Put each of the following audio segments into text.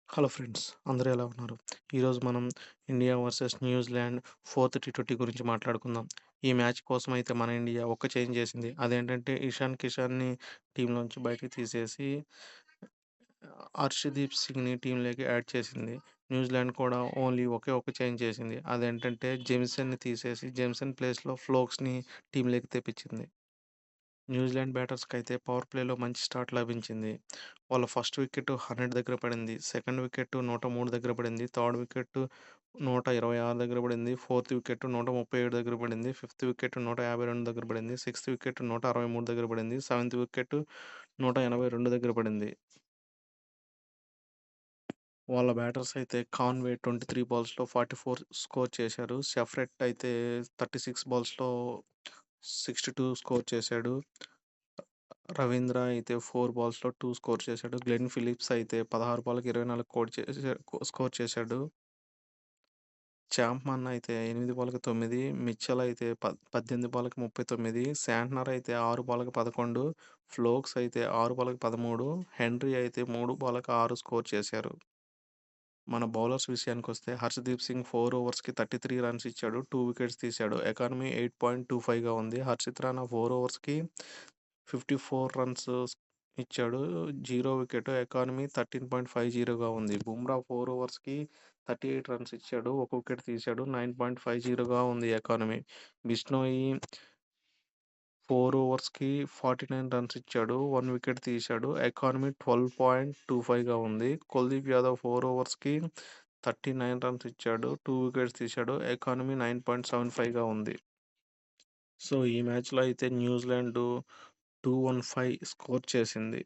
Hello friends, అందరూ ఎలా ఉన్నారు? ఈరోజు మనం India versus New Zealand fourth T20 గురించి మాట్లాడుకుందాం. ఈ మ్యాచ్ కోసం అయితే మన ఇండియా ఒక్క చేంజ్ చేసింది. అదేంటంటే ఇషాన్ కిషాన్‌ని టీంలోంచి బయటికి తీసేసి హర్షదీప్ సింగ్‌ని టీంలోకి యాడ్ చేసింది. న్యూజిలాండ్ కూడా ఓన్లీ ఒకే ఒక చేంజ్ చేసింది. అదేంటంటే జేమ్సన్‌ని తీసేసి జేమ్సన్ ప్లేస్‌లో ఫ్లోక్స్‌ని టీంలోకి తెప్పించింది. న్యూజిలాండ్ బ్యాటర్స్‌కైతే పవర్ ప్లేలో మంచి స్టార్ట్ లభించింది. వాళ్ళ ఫస్ట్ వికెట్ 100 దగ్గర పడింది. సెకండ్ వికెట్ 103 దగ్గర పడింది. థర్డ్ వికెట్ 126 దగ్గర పడింది. ఫోర్త్ వికెట్ 137 దగ్గర పడింది. ఫిఫ్త్ వికెట్ 152 దగ్గర పడింది. సిక్స్త్ వికెట్ 163 దగ్గర పడింది. సెవెంత్ వికెట్ 182 దగ్గర పడింది. వాళ్ళ బ్యాటర్స్ అయితే కాన్వే 23 బాల్స్‌లో 44 స్కోర్ చేశారు. షెఫ్రెట్ అయితే 36 బాల్స్‌లో 62 స్కోర్ చేశాడు. రవీంద్ర అయితే 4 బాల్స్‌లో 2 స్కోర్ చేశాడు. గ్లెన్ ఫిలిప్స్ అయితే 16 బాల్‌కి 24 స్కోర్ చేశాడు. చాప్మన్ అయితే 8 బాల్‌కి 9, మిచెల్ అయితే 18 బాల్‌కి 39, శాంట్నర్ అయితే 6 బాల్‌కి 11, ఫ్లోక్స్ అయితే 6 బాల్‌కి 13, హెన్రీ అయితే 3 బాల్‌కి 6 స్కోర్ చేశారు. మన బౌలర్స్ విషయానికొస్తే హర్షదీప్ సింగ్ 4 ఓవర్స్‌కి 33 రన్స్ ఇచ్చాడు. 2 వికెట్స్ తీశాడు. ఎకానమీ 8.25గా ఉంది. హర్షిత్ రాణా 4 ఓవర్స్‌కి 54 రన్స్ ఇచ్చాడు. 0 వికెట్. ఎకానమీ 13.50గా ఉంది. బుమ్రా 4 ఓవర్స్‌కి 38 రన్స్ ఇచ్చాడు. 1 వికెట్ తీశాడు. 9.50గా ఉంది ఎకానమీ. బిష్నోయి 4 ఓవర్స్‌కి 49 రన్స్ ఇచ్చాడు. 1 వికెట్ తీశాడు. ఎకానమీ 12.25గా ఉంది. కుల్దీప్ యాదవ్ 4 ఓవర్స్‌కి 39 రన్స్ ఇచ్చాడు. 2 వికెట్స్ తీశాడు. ఎకానమీ 9.75గా ఉంది. సో, ఈ మ్యాచ్‌లో అయితే న్యూజిలాండ్ 215 స్కోర్ చేసింది.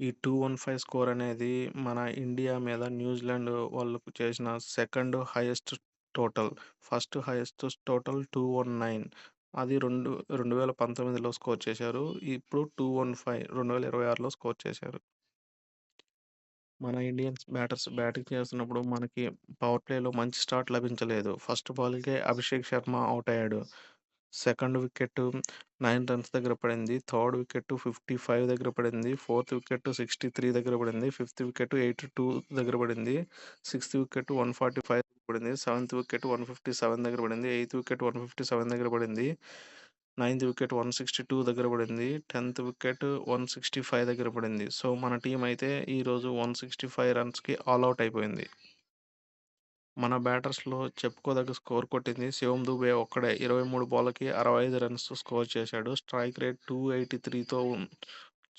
ఈ 215 స్కోర్ అనేది మన ఇండియా మీద న్యూజిలాండ్ వాళ్ళు చేసిన second highest total. First highest total 219. అది 2019లో స్కోర్ చేశారు. ఇప్పుడు 215 2026లో స్కోర్ చేశారు. మన ఇండియన్స్ బ్యాటర్స్ బ్యాటింగ్ చేస్తున్నప్పుడు మనకి పవర్ ప్లేలో మంచి స్టార్ట్ లభించలేదు. ఫస్ట్ బాల్‌కే అభిషేక్ శర్మ ఔట్ అయ్యాడు. సెకండ్ వికెట్ 9 రన్స్ దగ్గర పడింది. థర్డ్ వికెట్ 55 దగ్గర పడింది. ఫోర్త్ వికెట్ 63 దగ్గర పడింది. ఫిఫ్త్ వికెట్ 82 దగ్గర పడింది. సిక్స్త్ వికెట్ 145 దగ్గర పడింది. సెవెంత్ వికెట్ 157 దగ్గర పడింది. ఎయిత్ వికెట్ 157 దగ్గర పడింది. నైన్త్ వికెట్ 162 దగ్గర పడింది. 10థ్ వికెట్ 165 దగ్గర పడింది. సో, మన టీమ్ అయితే ఈరోజు 165 రన్స్‌కి ఆల్ ఔట్ అయిపోయింది. మన బ్యాటర్స్‌లో చెప్పుకోదగ్గ స్కోర్ కొట్టింది శివం దూబే ఒక్కడే. 23 బాళ్ళకి 65 రన్స్ స్కోర్ చేశాడు. స్ట్రైక్ రేట్ 283తో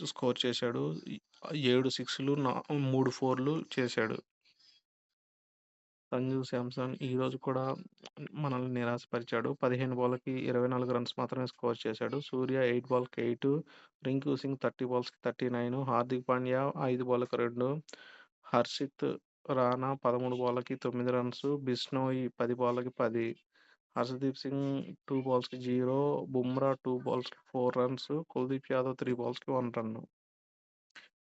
స్కోర్ చేశాడు. 7 సిక్స్‌లు, 3 ఫోర్‌లు చేశాడు. సంజు శాంసన్ ఈరోజు కూడా మనల్ని నిరాశపరిచాడు. 15 బాల్‌లకి 24 రన్స్ మాత్రమే స్కోర్ చేశాడు. సూర్య 8 బాల్స్‌కి 8, రింకు సింగ్ 30 బాల్స్‌కి 39, హార్దిక్ పాండ్యా 5 బాల్‌కి 2, హర్షిత్ రాణా 13 బాల్‌లకి 9 రన్స్, బిష్నోయ్ 10 బాల్‌లకి 10, హర్షదీప్ సింగ్ 2 బాల్స్‌కి 0, బుమ్రా 2 బాల్స్‌కి 4 రన్స్, కుల్దీప్ యాదవ్ 3 బాల్స్‌కి 1 రన్.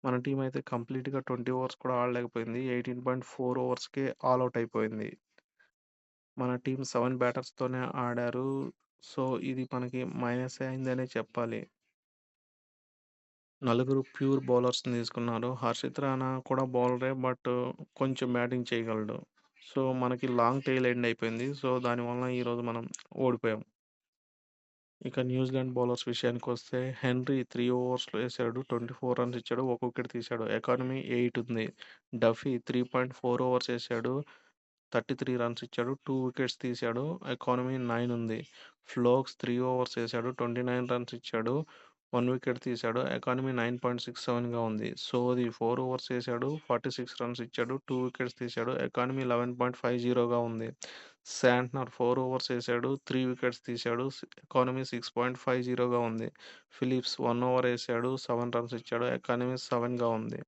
మన టీమ్ అయితే కంప్లీట్‌గా 20 ఓవర్స్ కూడా ఆడలేకపోయింది. 18.4 ఓవర్స్‌కే ఆల్ ఔట్ అయిపోయింది. మన టీమ్ 7 బ్యాటర్స్‌తోనే ఆడారు. సో, ఇది మనకి మైనసే అయిందనే చెప్పాలి. నలుగురు ప్యూర్ బౌలర్స్‌ని తీసుకున్నారు. హర్షిత్ రాణా కూడా బౌలరే. బట్ కొంచెం బ్యాటింగ్ చేయగలడు. సో, మనకి లాంగ్ టెయిల్ ఎండ్ అయిపోయింది. సో, దానివలన ఈరోజు మనం ఓడిపోయాం. ఇక న్యూజిలాండ్ బౌలర్స్ విషయానికొస్తే హెన్రీ 3 ఓవర్స్‌లో ఏసాడు. 24 రన్స్ ఇచ్చాడు. 1 వికెట్ తీశాడు. ఎకానమీ 8 ఉంది. Duffy 3.4 overs ఏసాడు. 33 రన్స్ ఇచ్చాడు. 2 వికెట్స్ తీశాడు. ఎకానమీ 9 ఉంది. ఫ్లోక్స్ 3 ఓవర్స్ ఏసాడు. 29 రన్స్ ఇచ్చాడు. 1 వికెట్ తీశాడు. ఎకానమీ 9.67గా ఉంది. సోది 4 ఓవర్స్ ఏసాడు. 46 రన్స్ ఇచ్చాడు. 2 వికెట్స్ తీశాడు. ఎకానమీ 11.50గా ఉంది. శాంట్నర్ 4 ఓవర్స్ ఏసాడు. 3 వికెట్స్ తీశాడు. ఎకానమీ 6.50గా ఉంది. ఫిలిప్స్ 1 ఓవర్ ఏసాడు. 7 రన్స్ ఇచ్చాడు. ఎకానమీ 7గా ఉంది.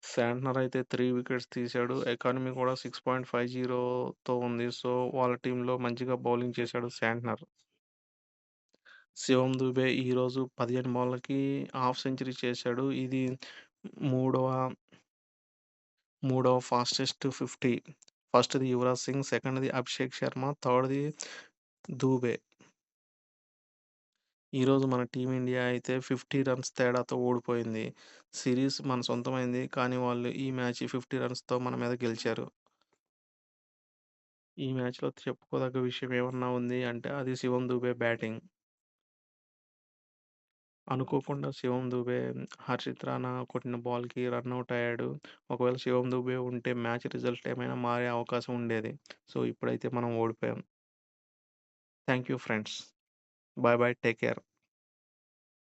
శాంట్నర్ అయితే 3 వికెట్స్ తీశాడు. ఎకానమీ కూడా 6.50తో ఉంది. సో, వాళ్ళ టీమ్‌లో మంచిగా బౌలింగ్ చేశాడు శాంట్నర్. శివం దుబే ఈరోజు 15 బాళ్ళకి హాఫ్ సెంచరీ చేశాడు. ఇది మూడవ మూడవ ఫాస్టెస్ట్ 50. ఫస్ట్‌ది యువరాజ్ సింగ్, సెకండ్‌ది అభిషేక్ శర్మ, థర్డ్‌ది దూబే. ఈరోజు మన టీమిండియా అయితే 50 రన్స్ తేడాతో ఓడిపోయింది. సిరీస్ మన సొంతమైంది. కానీ వాళ్ళు ఈ మ్యాచ్ 50 రన్స్‌తో మన మీద గెలిచారు. ఈ మ్యాచ్‌లో చెప్పుకోదగ్గ విషయం ఏమన్నా ఉంది అంటే అది శివం దుబే బ్యాటింగ్. అనుకోకుండా శివం దుబే హర్షిత్ రాణా కొట్టిన బాల్‌కి రనౌట్ అయ్యాడు. ఒకవేళ శివం దుబే ఉంటే మ్యాచ్ రిజల్ట్ ఏమైనా మారే అవకాశం ఉండేది. సో, ఇప్పుడైతే మనం ఓడిపోయాం. Thank you friends. Bye bye. Take care.